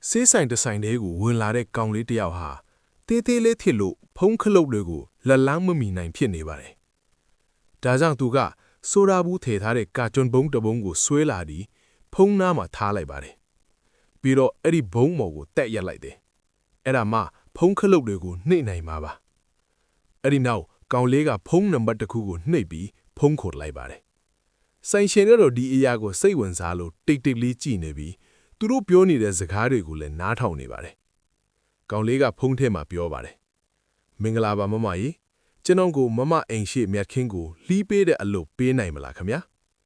ဆေးဆိုင်တစ်ဆိုင်တည်းကိုဝင်လာတဲ့ကောင်လေးတစ်ယောက်ဟာတေးသေးလေးဖြစ်လို့ဖုံးခလုတ်တွေကိုလက်လန်းမမီနိုင်ဖြစ်နေပါတယ်။ဒါကြောင့်သူကဆိုဒါဘူးထည့်ထားတဲ့ကာကျွန်းဘုံတစ်ဘုံကိုဆွဲလာပြီးဖုံးနားမှာထားလိုက်ပါတယ်။ပြီးတော့အဲ့ဒီဘုံမော်ကိုတက်ရက်လိုက်တယ်။အဲ့ဒါမှဖုံးခလုတ်တွေကိုနှိမ့်နိုင်မှာပါ။အဲ့ဒီနောက်ကောင်လေးကဖုံးနံပါတ်တစ်ခုကိုနှိပ်ပြီးဖုံးခေါ်လိုက်ပါတယ်။ဆိုင်ရှင်ကတော့ဒီအရာကိုစိတ်ဝင်စားလို့တိတ်တိတ်လေးကြည့်နေပြီးသူတို့ပြောနေတဲ့စကားတွေကိုလည်းနားထောင်နေပါတယ်။ကောင်လေးကဖုံးထဲမှာပြောပါတယ်။မင်္ဂလာပါမမကြီးကျွန်တော်ကိုမမအိမ်ရှိမြတ်ခင်းကိုလှီးပေးတဲ့အလုပ်ပေးနိုင်မလားခင်ဗျာ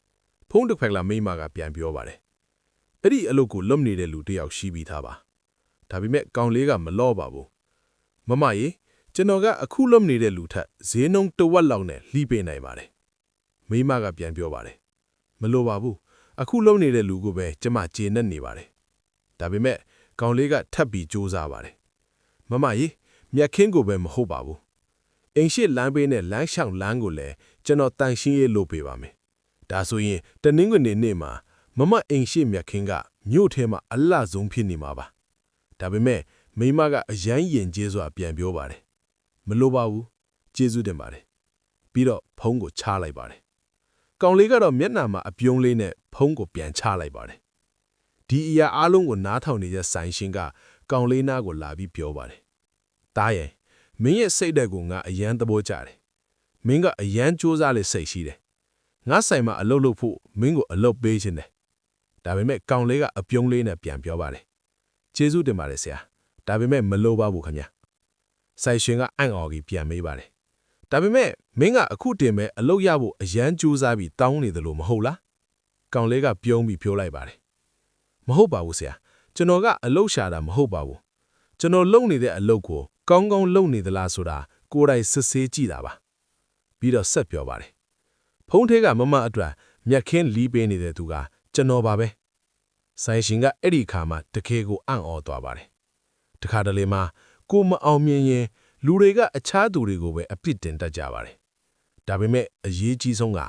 ။ဖုံးတစ်ဖက်လာမိမကပြန်ပြောပါတယ်။အဲ့ဒီအလုပ်ကိုလုပ်နေတဲ့လူတစ်ယောက်ရှိပြီးသားပါ။ဒါပေမဲ့ကောင်လေးကမလော့ပါဘူး။မမကြီးကျွန်တော်ကအခုလုပ်နေတဲ့လူထက်ဈေးနှုန်းတစ်ဝက်လောက်နဲ့လှီးပေးနိုင်ပါတယ်။မိမကပြန်ပြောပါတယ်။မလိုပါဘူး။အခုလုံးနေတဲ့လူကိုပဲကျမကျေနပ်နေပါတယ်။ဒါပေမဲ့ကောင်လေးကထပ်ပြီးစူးစမ်းပါတယ်။မမကြီးမြက်ခင်းကိုပဲမဟုတ်ပါဘူး။အိမ်ရှိလမ်းဘေးနဲ့လမ်းရှောင်လမ်းကိုလည်းကျွန်တော်တန်ရှင်းရေးလုပ်ပေးပါမယ်။ဒါဆိုရင်တနင်္ဂနွေနေ့မှာမမအိမ်ရှိမြက်ခင်းကမြို့ထဲမှာအလှဆုံးဖြစ်နေမှာပါ။ဒါပေမဲ့မိမကအရန်ရင်ကျေးစွာပြန်ပြောပါတယ်။မလိုပါဘူး။ကျေးဇူးတင်ပါတယ်။ပြီးတော့ဖုံးကိုချလိုက်ပါတယ်။ကောင်လေးကတော့မျက်နှာမှာအပြုံးလေးနဲ့ဖုံးကိုပြန်ချလိုက်ပါတယ်။ဒီအရာအလုံးကိုနားထောင်နေတဲ့ဆိုင်ရှင်ကကောင်လေးနားကိုလာပြီးပြောပါတယ်။တားရဲ့မင်းရဲ့စိတ်ဓာတ်ကိုငါအရန်သဘောကျတယ်။မင်းကအရန်စူးစမ်းလေစိတ်ရှိတယ်။ငါဆိုင်မှာအလုပ်လုပ်ဖို့မင်းကိုအလုပ်ပေးခြင်းတယ်။ဒါပေမဲ့ကောင်လေးကအပြုံးလေးနဲ့ပြန်ပြောပါတယ်။ကျေးဇူးတင်ပါတယ်ဆရာ။ဒါပေမဲ့မလိုပါဘူးခင်ဗျာ။ဆိုင်ရှင်ကအံ့ဩပြီးပြန်မေးပါတယ်။ဒါပေမဲ့မင်းကအခုတင်မဲ့အလုပ်ရဖို့အရန်စူးစမ်းပြီးတောင်းနေတယ်လို့မဟုတ်လား။ကောင်လေးကပြုံးပြီးပြောလိုက်ပါတယ်။မဟုတ်ပါဘူးဆရာ။ကျွန်တော်ကအလုပ်ရှာတာမဟုတ်ပါဘူး။ကျွန်တော်လုပ်နေတဲ့အလုပ်ကိုကောင်းကောင်းလုပ်နေသလားဆိုတာကိုယ်တိုင်စစ်ဆေးကြည့်တာပါ။ပြီးတော့ဆက်ပြောပါတယ်။ဖုံးထဲကမမအတွက်မြက်ခင်းလီးပေးနေတဲ့သူကကျွန်တော်ပါပဲ။ဆိုင်ရှင်ကအဲ့ဒီခါမှတကယ်ကိုအံ့ဩသွားပါတယ်။တခါတလေမှကိုမအောင်မြင်ရင်လူတွေကအခြားသူတွေကိုပဲအပြစ်တင်တတ်ကြပါတယ်။ဒါပေမဲ့အရေးကြီးဆုံးက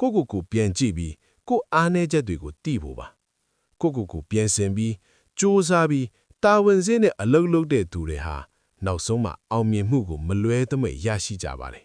ကိုပြန်ကြည့်ပြီးကိုအားနည်းချက်တွေကိုသိဖို့ပါ။ကိုပြန်စင်ပြီးစူးစမ်းပြီးတာဝန်စင်းနဲ့အလုပ်လုပ်တဲ့သူတွေဟာနောက်ဆုံးမှအောင်မြင်မှုကိုမလွဲသမိတ်ရရှိကြပါတယ်